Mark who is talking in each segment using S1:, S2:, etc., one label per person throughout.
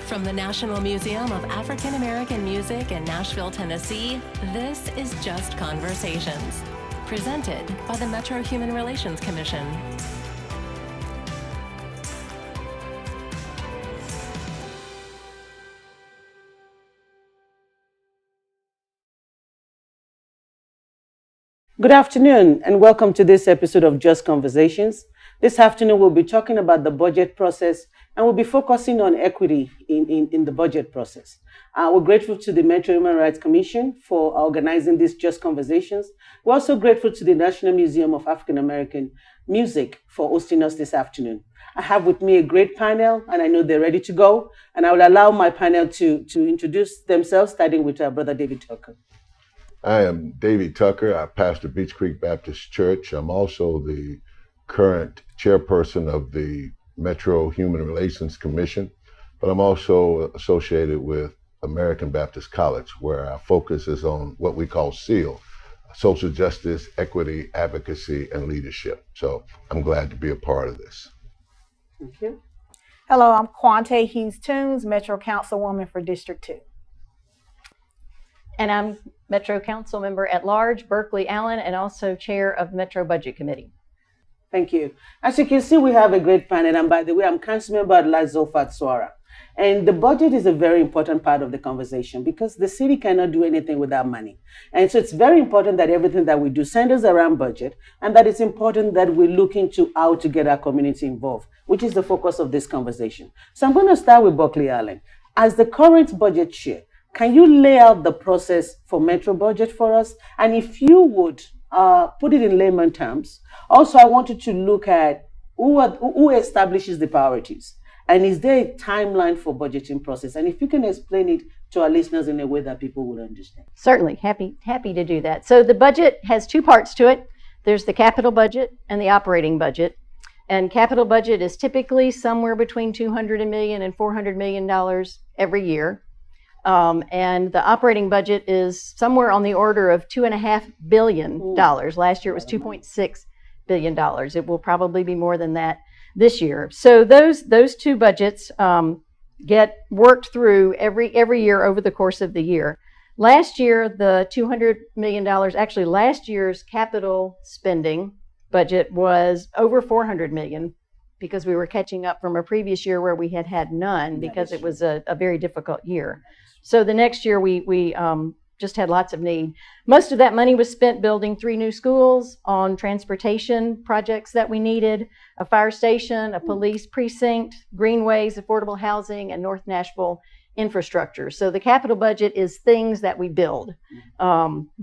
S1: From the National Museum of African American Music in Nashville, Tennessee, this is Just Conversations, presented by the Metro Human Relations Commission.
S2: Good afternoon and welcome to this episode of Just Conversations. This afternoon we'll be talking about the budget process and we'll be focusing on equity in the budget process. We're grateful to the Metro Human Rights Commission for organizing these Just Conversations. We're also grateful to the National Museum of African American Music for hosting us this afternoon. I have with me a great panel and I know they're ready to go. And I will allow my panel to introduce themselves, starting with our brother Davie Tucker.
S3: I am Davie Tucker. I pastor Beach Creek Baptist Church. I'm also the current chairperson of the Metro Human Relations Commission, but I'm also associated with American Baptist College, where our focus is on what we call SEAL, social justice, equity, advocacy, and leadership. So I'm glad to be a part of this.
S2: Thank you.
S4: Hello, I'm Kyontze Toombs, Metro Councilwoman for District 2.
S5: And I'm Metro Council Member at Large, Burkley Allen, and also Chair of Metro Budget Committee.
S2: Thank you. As you can see, we have a great panel. And by the way, I'm Council Member at Large Zulfat, Suara. And the budget is a very important part of the conversation because the city cannot do anything without money. And so it's very important that everything that we do centers around budget, and that it's important that we look into how to get our community involved, which is the focus of this conversation. So I'm going to start with Burkley Allen. As the current budget chair, can you lay out the process for Metro budget for us? And if you would put it in layman terms, also I wanted to look at who establishes the priorities. And is there a timeline for budgeting process? And if you can explain it to our listeners in a way that people will understand.
S5: Certainly, happy to do that. So the budget has two parts to it. There's the capital budget and the operating budget. And capital budget is typically somewhere between $200 million and $400 million every year. And the operating budget is somewhere on the order of $2.5 billion. Last year it was $2.6 billion. It will probably be more than that this year. So those two budgets get worked through every year over the course of the year. Last year, the $200 million, actually last year's capital spending budget was over $400 million because we were catching up from a previous year where we had none because it was a very difficult year. So the next year we just had lots of need. Most of that money was spent building 3 new schools, on transportation projects that we needed, a fire station, a police precinct, greenways, affordable housing, and North Nashville infrastructure. So the capital budget is things that we build,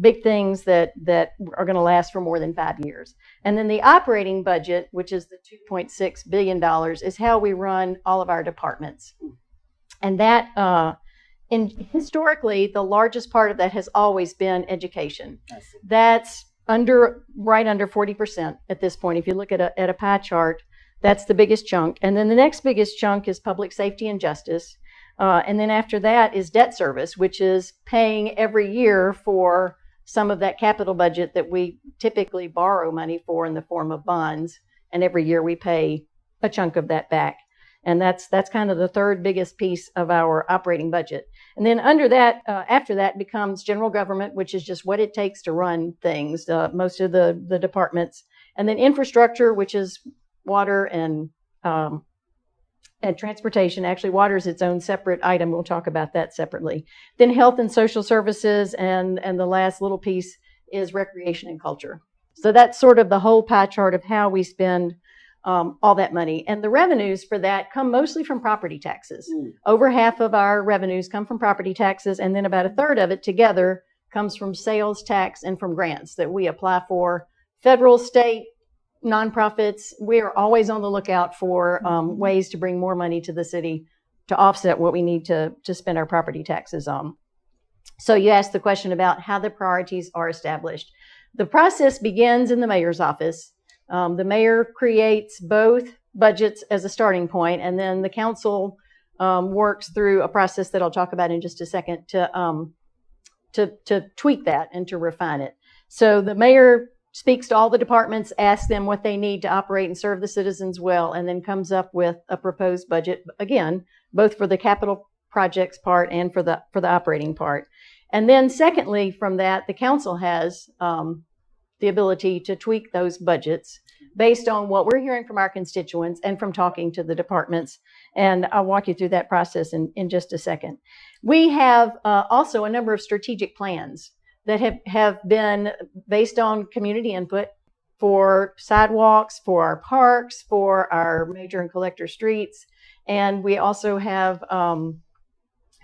S5: big things that are going to last for more than 5 years. And then the operating budget, which is the $2.6 billion, is how we run all of our departments. And that historically, the largest part of that has always been education. That's right under 40% at this point. If you look at a pie chart, that's the biggest chunk. And then the next biggest chunk is public safety and justice. And then after that is debt service, which is paying every year for some of that capital budget that we typically borrow money for in the form of bonds. And every year we pay a chunk of that back. And that's kind of the third biggest piece of our operating budget. And then under that, after that becomes general government, which is just what it takes to run things, most of the departments. And then infrastructure, which is water and transportation. Actually, water is its own separate item. We'll talk about that separately. Then health and social services, and the last little piece is recreation and culture. So that's sort of the whole pie chart of how we spend all that money. And the revenues for that come mostly from property taxes. Over half of our revenues come from property taxes, and then about a third of it together comes from sales tax and from grants that we apply for. Federal, state, nonprofits, we are always on the lookout for ways to bring more money to the city to offset what we need to spend our property taxes on. So you asked the question about how the priorities are established. The process begins in the mayor's office. The mayor creates both budgets as a starting point, and then the council works through a process that I'll talk about in just a second to tweak that and to refine it. So the mayor speaks to all the departments, asks them what they need to operate and serve the citizens well, and then comes up with a proposed budget, again, both for the capital projects part and for the operating part. And then secondly, from that, the council has the ability to tweak those budgets based on what we're hearing from our constituents and from talking to the departments. And I'll walk you through that process in just a second. We have also a number of strategic plans that have been based on community input for sidewalks, for our parks, for our major and collector streets. And we also have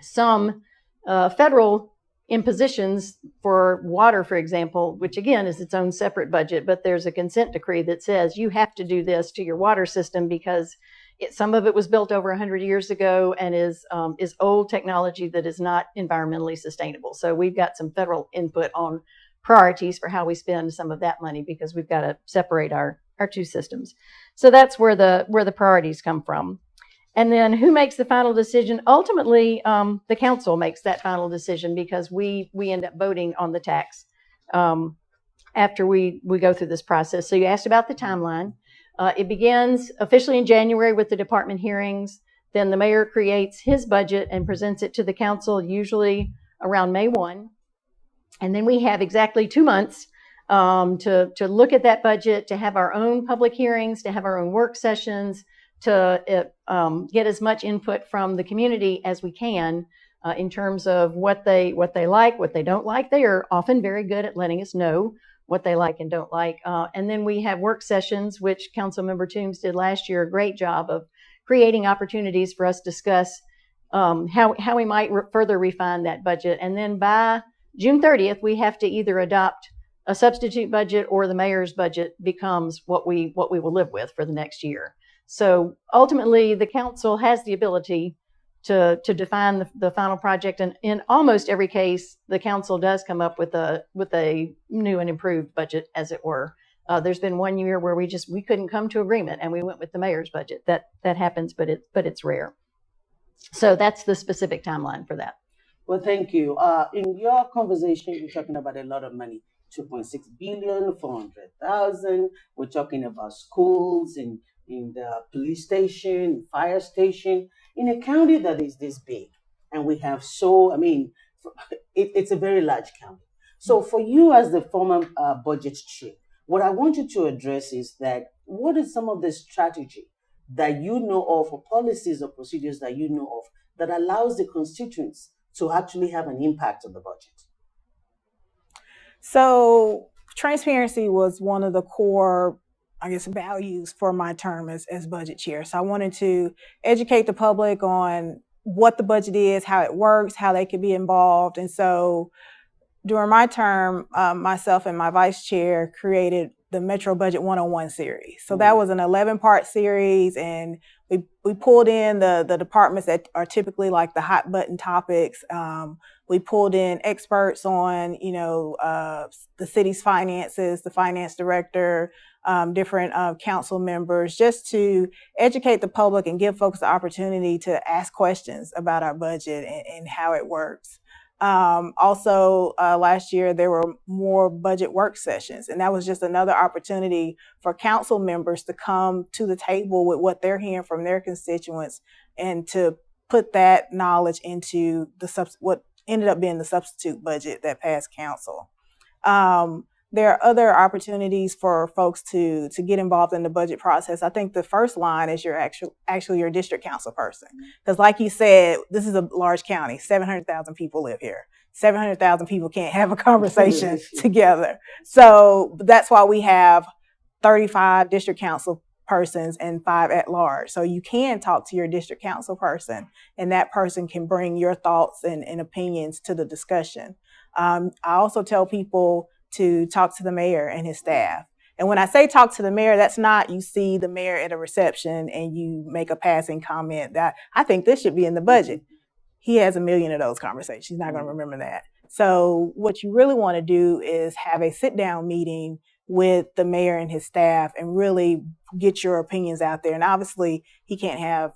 S5: some federal impositions for water, for example, which again is its own separate budget, but there's a consent decree that says you have to do this to your water system because some of it was built over 100 years ago and is old technology that is not environmentally sustainable. So we've got some federal input on priorities for how we spend some of that money because we've got to separate our two systems. So that's where the priorities come from. And then who makes the final decision? Ultimately, the council makes that final decision because we end up voting on the tax after we go through this process. So you asked about the timeline. It begins officially in January with the department hearings. Then the mayor creates his budget and presents it to the council, usually around May 1. And then we have exactly 2 months to look at that budget, to have our own public hearings, to have our own work sessions, to get as much input from the community as we can in terms of what they like, what they don't like. They are often very good at letting us know what they like and don't like. And then we have work sessions, which Councilmember Toombs did last year, a great job of creating opportunities for us to discuss how we might further refine that budget. And then by June 30th, we have to either adopt a substitute budget or the mayor's budget becomes what we will live with for the next year. So ultimately, the council has the ability to define the final project, and in almost every case, the council does come up with a new and improved budget, as it were. There's been one year where we couldn't come to agreement, and we went with the mayor's budget. That happens, but it's rare. So that's the specific timeline for that.
S2: Well, thank you. In your conversation, you're talking about a lot of money. 2.6 billion, 400,000. We're talking about schools in the police station, fire station, in a county that is this big. And we have it's a very large county. So for you as the former budget chief, what I want you to address is that what is some of the strategy that you know of, or policies or procedures that you know of, that allows the constituents to actually have an impact on the budget?
S4: So transparency was one of the core, values for my term as budget chair. So I wanted to educate the public on what the budget is, how it works, how they could be involved. And so during my term, myself and my vice chair created the Metro Budget 101 series. So that was an 11-part series, and we pulled in the departments that are typically like the hot button topics. We pulled in experts on, the city's finances, the finance director, different council members, just to educate the public and give folks the opportunity to ask questions about our budget and how it works. Also, last year, there were more budget work sessions, and that was just another opportunity for council members to come to the table with what they're hearing from their constituents and to put that knowledge into what ended up being the substitute budget that passed council. There are other opportunities for folks to get involved in the budget process. I think the first line is your actually your district council person. Because like you said, this is a large county, 700,000 people live here. 700,000 people can't have a conversation together. So that's why we have 35 district council persons and 5 at large. So you can talk to your district council person, and that person can bring your thoughts and opinions to the discussion. I also tell people to talk to the mayor and his staff. And when I say talk to the mayor, that's not you see the mayor at a reception and you make a passing comment that I think this should be in the budget. He has a million of those conversations. He's not going to remember that. So what you really want to do is have a sit down meeting with the mayor and his staff and really get your opinions out there. And obviously he can't have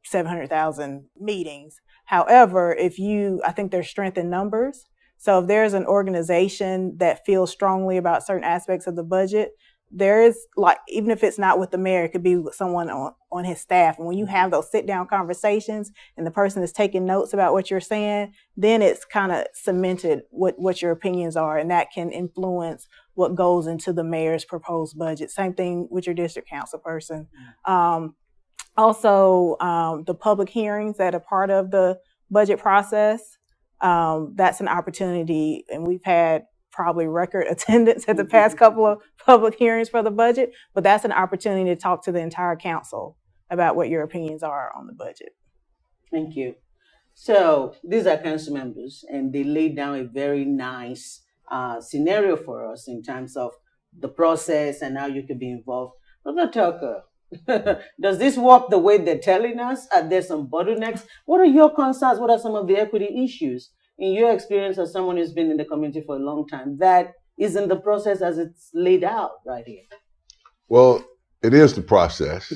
S4: 700,000 meetings. However, I think there's strength in numbers. So if there's an organization that feels strongly about certain aspects of the budget, there is, like, even if it's not with the mayor, it could be with someone on his staff. And when you have those sit down conversations and the person is taking notes about what you're saying, then it's kind of cemented what your opinions are, and that can influence what goes into the mayor's proposed budget. Same thing with your district council person. Also, the public hearings that are part of the budget process, that's an opportunity, and we've had probably record attendance at the past couple of public hearings for the budget, but that's an opportunity to talk to the entire council about what your opinions are on the budget.
S2: Thank you. So these are council members, and they laid down a very nice scenario for us in terms of the process and how you could be involved. Brother Tucker, does this work the way they're telling us? Are there some bottlenecks? What are your concerns? What are some of the equity issues in your experience as someone who's been in the community for a long time that is in the process as it's laid out right here?
S3: Well, it is the process.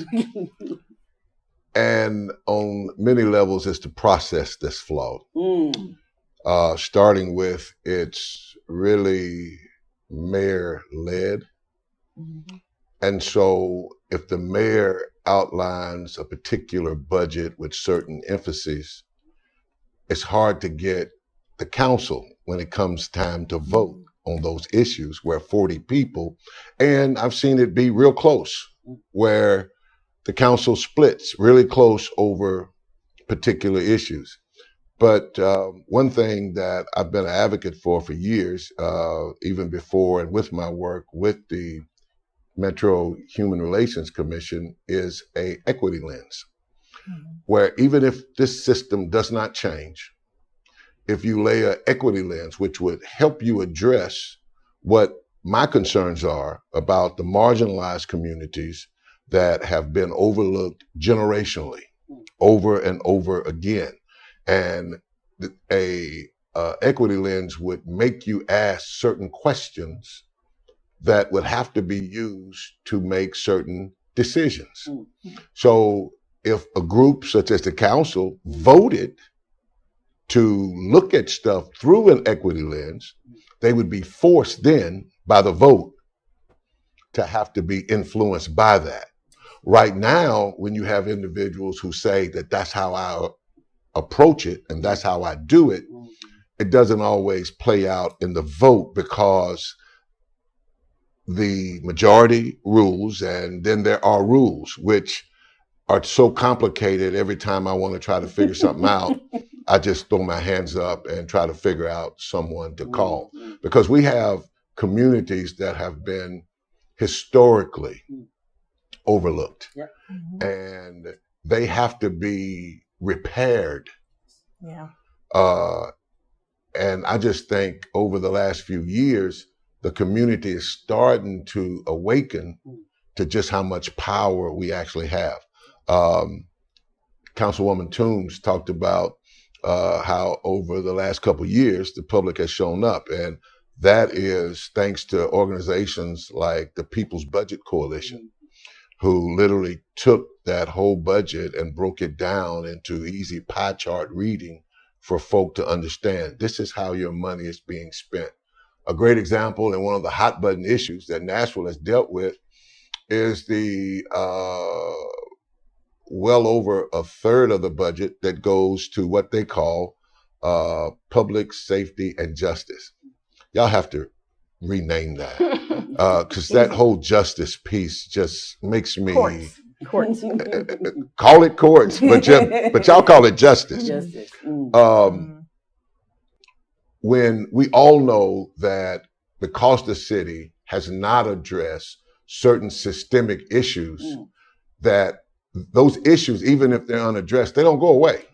S3: And on many levels, it's the process that's flawed. Starting with, it's really mayor-led. And so if the mayor outlines a particular budget with certain emphases, it's hard to get the council when it comes time to vote on those issues where 40 people, and I've seen it be real close, where the council splits really close over particular issues. But one thing that I've been an advocate for years, even before and with my work with the Metro Human Relations Commission, is a equity lens, where even if this system does not change, if you lay an equity lens, which would help you address what my concerns are about the marginalized communities that have been overlooked generationally over and over again. And a equity lens would make you ask certain questions that would have to be used to make certain decisions. So if a group such as the council voted to look at stuff through an equity lens, they would be forced then by the vote to have to be influenced by that. Right now, when you have individuals who say that that's how I approach it and that's how I do it, it doesn't always play out in the vote because the majority rules, and then there are rules which are so complicated. Every time I want to try to figure something out, I just throw my hands up and try to figure out someone to call, because we have communities that have been historically overlooked, and they have to be repaired. And I just think over the last few years, the community is starting to awaken to just how much power we actually have. Councilwoman Toombs talked about how over the last couple of years, the public has shown up. And that is thanks to organizations like the People's Budget Coalition, who literally took that whole budget and broke it down into easy pie chart reading for folk to understand. This is how your money is being spent. A great example, and one of the hot button issues that Nashville has dealt with, is the well over a third of the budget that goes to what they call public safety and justice. Y'all have to rename that, because that whole justice piece just makes me
S5: Courts.
S3: call it courts, but y'all call it justice. When we all know that because the city has not addressed certain systemic issues, that those issues, even if they're unaddressed, they don't go away.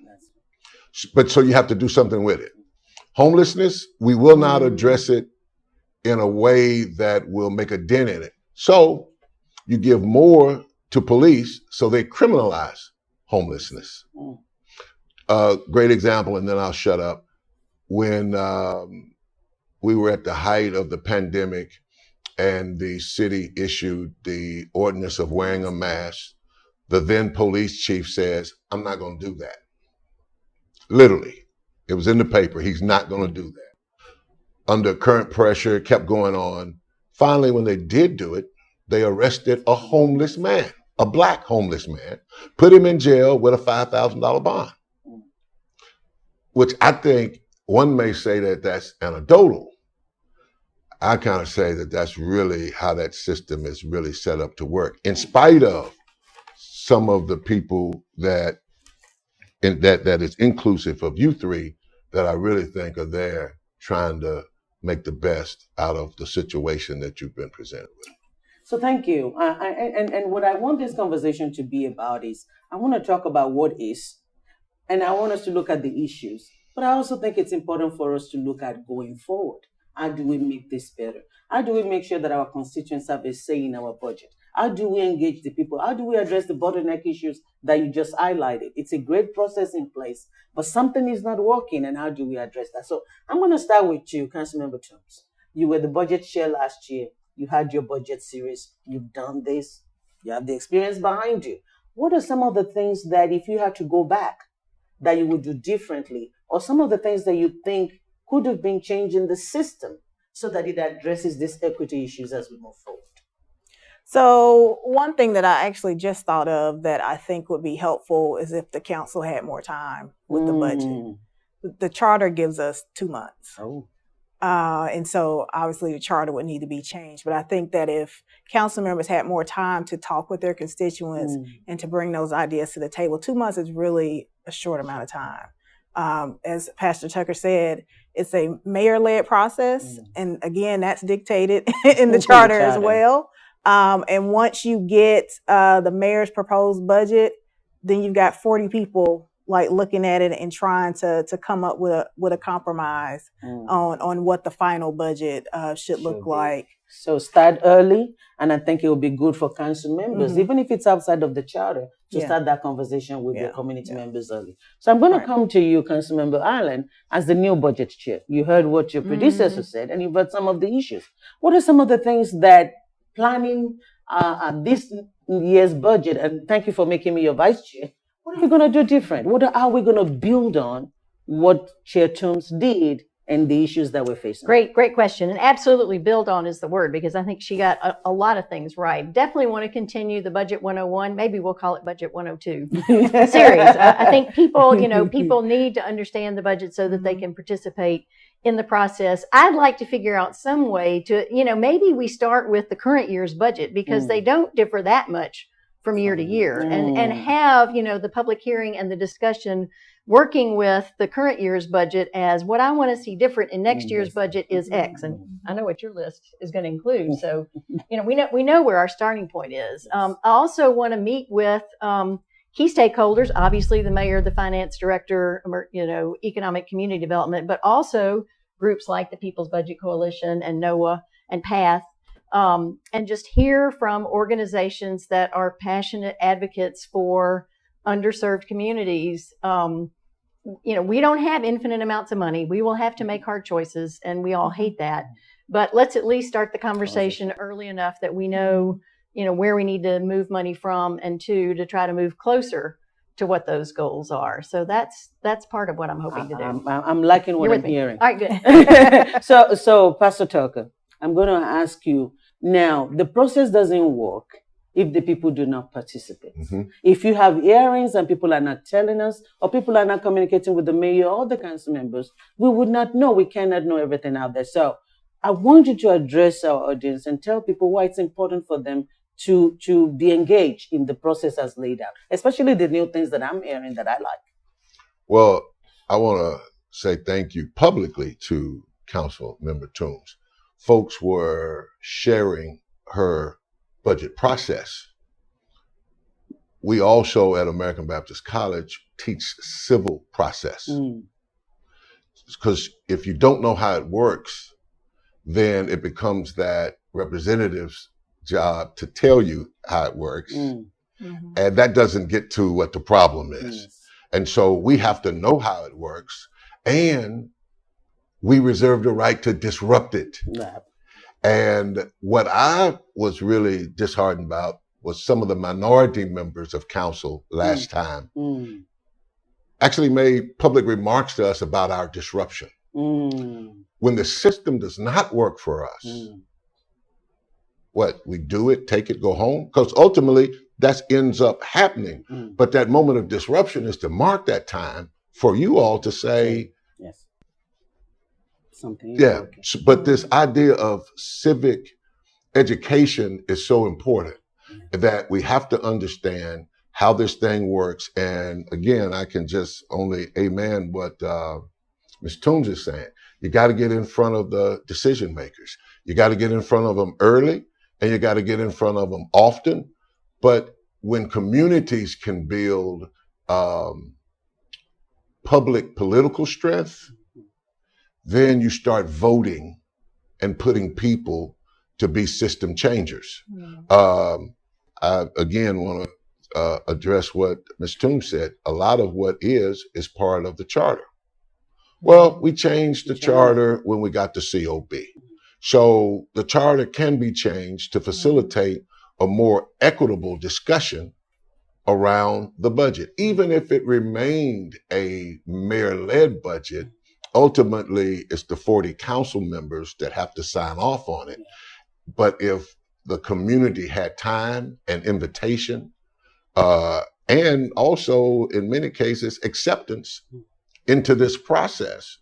S3: But so you have to do something with it. Homelessness, we will not address it in a way that will make a dent in it. So you give more to police so they criminalize homelessness. Great example, and then I'll shut up. When we were at the height of the pandemic and the city issued the ordinance of wearing a mask, the then police chief says, I'm not going to do that. Literally, it was in the paper. He's not going to do that. Under current pressure, it kept going on. Finally, when they did do it, they arrested a homeless man, a black homeless man, put him in jail with a $5,000 bond, which I think one may say that that's anecdotal. I kind of say that that's really how that system is really set up to work, in spite of some of the people that is inclusive of you three that I really think are there trying to make the best out of the situation that you've been presented with.
S2: So thank you. And what I want this conversation to be about is I want to talk about what is, and I want us to look at the issues. But I also think it's important for us to look at going forward. How do we make this better? How do we make sure that our constituents have a say in our budget? How do we engage the people? How do we address the bottleneck issues that you just highlighted? It's a great process in place, but something is not working, and how do we address that? So I'm going to start with you, Councilmember Toombs. You were the budget chair last year. You had your budget series. You've done this. You have the experience behind you. What are some of the things that if you had to go back, that you would do differently, or some of the things that you think could have been changed in the system so that it addresses these equity issues as we move forward?
S4: So one thing that I actually just thought of that I think would be helpful is if the council had more time with the budget. The charter gives us 2 months.
S2: Oh.
S4: And so obviously the charter would need to be changed. But I think that if council members had more time to talk with their constituents and to bring those ideas to the table, 2 months is really a short amount of time. As Pastor Tucker said, it's a mayor-led process. And again, that's dictated in the charter as well. And once you get the mayor's proposed budget, then you've got 40 people like looking at it and trying to come up with a compromise on what the final budget should look like.
S2: So start early, and I think it will be good for council members, even if it's outside of the charter, to start that conversation with your community members early. So I'm going to come to you, Councilmember Allen, as the new budget chair. You heard what your predecessor said, and you've heard some of the issues. What are some of the things that planning this year's budget, and thank you for making me your vice chair, what are we going to do different? What are we going to build on what Chair Toombs did and the issues that we're facing?
S5: Great question. And absolutely build on is the word, because I think she got a lot of things right. Definitely want to continue the Budget 101. Maybe we'll call it Budget 102 series. I think people need to understand the budget so that they can participate in the process. I'd like to figure out some way to, maybe we start with the current year's budget, because they don't differ that much from year to year, and have, the public hearing and the discussion working with the current year's budget as what I want to see different in next year's budget is X. And I know what your list is going to include. So, we know where our starting point is. I also want to meet with key stakeholders, obviously the mayor, the finance director, economic community development, but also groups like the People's Budget Coalition and NOAA and PATH. And just hear from organizations that are passionate advocates for underserved communities. We don't have infinite amounts of money. We will have to make hard choices, and we all hate that. But let's at least start the conversation early enough that we know, where we need to move money from, and to try to move closer to what those goals are. So that's part of what I'm hoping to do.
S2: I'm liking what I'm hearing.
S5: All right, good.
S2: So Pastor Tucker, I'm going to ask you now, the process doesn't work if the people do not participate. If you have hearings and people are not telling us, or people are not communicating with the mayor or the council members, we would not know. We cannot know everything out there. So I want you to address our audience and tell people why it's important for them to be engaged in the process as laid out, especially the new things that I'm hearing that I like.
S3: Well, I want to say thank you publicly to Councilmember Toombs. Folks were sharing her budget process. We also at American Baptist College teach civil process. Because if you don't know how it works, then it becomes that representative's job to tell you how it works. And that doesn't get to what the problem is. And so we have to know how it works, and we reserve the right to disrupt it. And what I was really disheartened about was some of the minority members of council last time actually made public remarks to us about our disruption. When the system does not work for us, we do it, take it, go home? Because ultimately that ends up happening. But that moment of disruption is to mark that time for you all to say,
S2: yes, something.
S3: yeah.
S2: Okay.
S3: But this idea of civic education is so important that we have to understand how this thing works. And again, I can just only amen what Ms. Toombs is saying. You got to get in front of the decision makers. You got to get in front of them early, and you got to get in front of them often. But when communities can build public political strength, then you start voting and putting people to be system changers. I again want to address what Ms. Toombs said. A lot of what is part of the charter. Well, we changed the charter when we got the COB. So the charter can be changed to facilitate a more equitable discussion around the budget. Even if it remained a mayor-led budget, ultimately it's the 40 council members that have to sign off on it. But if the community had time and invitation, and also in many cases acceptance into this process,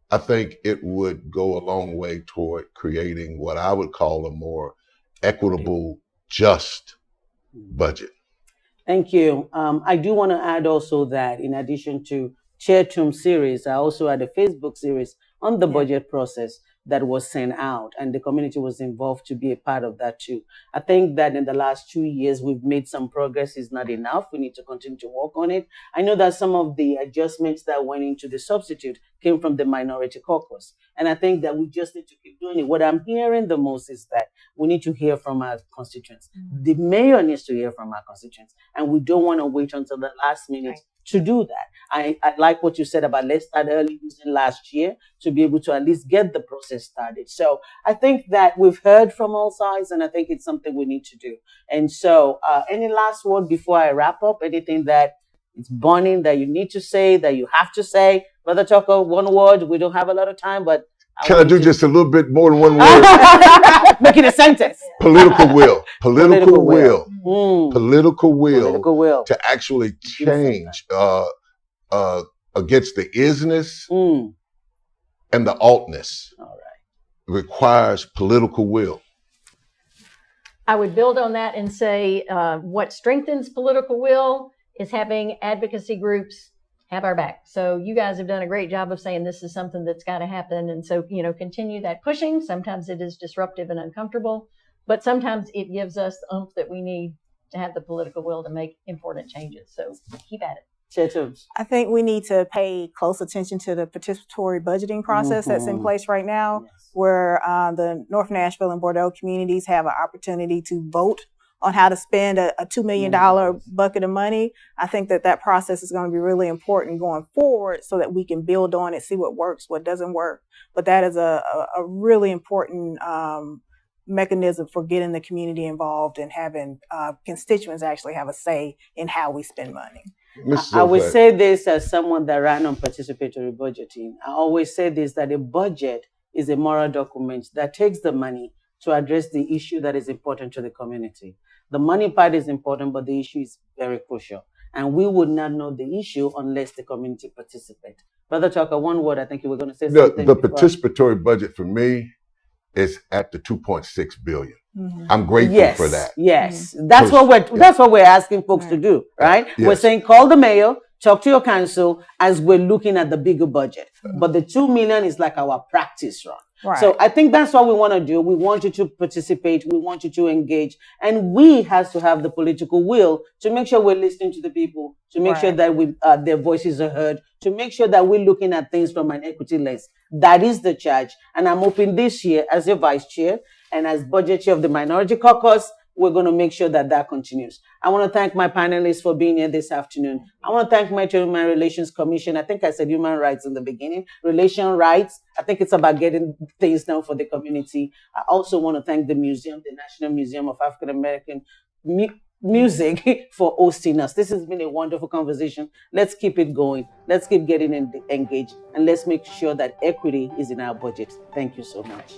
S3: I think it would go a long way toward creating what I would call a more equitable, just budget.
S2: Thank you. I do want to add also that in addition to Chair Toombs series, I also had a Facebook series on the budget process that was sent out, and the community was involved to be a part of that too. I think that in the last 2 years, we've made some progress. It's not enough. We need to continue to work on it. I know that some of the adjustments that went into the substitute came from the minority caucus, and I think that we just need to keep doing it. What I'm hearing the most is that we need to hear from our constituents. The mayor needs to hear from our constituents, and we don't want to wait until the last minute to do that. I like what you said about let's start early using last year to be able to at least get the process started. So I think that we've heard from all sides, and I think it's something we need to do. And so any last word before I wrap up? Anything that is burning that you need to say, that you have to say? Brother Tucker, one word. We don't have a lot of time, but
S3: can I do just a little bit more than one word?
S2: Make it a sentence.
S3: Political will. Political will.
S2: Political will
S3: to actually change against the isness and the altness. All right. Requires political will.
S5: I would build on that and say what strengthens political will is having advocacy groups have our back. So you guys have done a great job of saying this is something that's got to happen. And so, continue that pushing. Sometimes it is disruptive and uncomfortable, but sometimes it gives us the oomph that we need to have the political will to make important changes. So keep at it.
S4: I think we need to pay close attention to the participatory budgeting process that's in place right now, where the North Nashville and Bordeaux communities have an opportunity to vote on how to spend a $2 million bucket of money. I think that process is going to be really important going forward so that we can build on it, see what works, what doesn't work. But that is a really important mechanism for getting the community involved and having constituents actually have a say in how we spend money.
S2: I would say this as someone that ran on participatory budgeting. I always say this, that a budget is a moral document that takes the money to address the issue that is important to the community. The money part is important, but the issue is very crucial. And we would not know the issue unless the community participate. Brother Tucker, one word, I think you were going to say something.
S3: The participatory budget for me is at the $2.6 billion. I'm grateful for that.
S2: Yes, that's what we're asking folks to do, right?
S3: Yes.
S2: We're saying call the mayor, talk to your council as we're looking at the bigger budget. But the $2 million is like our practice run.
S4: Right.
S2: So I think that's what we want to do. We want you to participate. We want you to engage. And we have to have the political will to make sure we're listening to the people, to make sure that their voices are heard, to make sure that we're looking at things from an equity lens. That is the charge. And I'm hoping this year, as your vice chair and as budget chair of the Minority Caucus, we're going to make sure that continues. I want to thank my panelists for being here this afternoon. I want to thank my Human Relations Commission. I think I said human rights in the beginning. Relation rights. I think it's about getting things done for the community. I also want to thank the museum, the National Museum of African American Music, for hosting us. This has been a wonderful conversation. Let's keep it going. Let's keep getting engaged. And let's make sure that equity is in our budget. Thank you so much.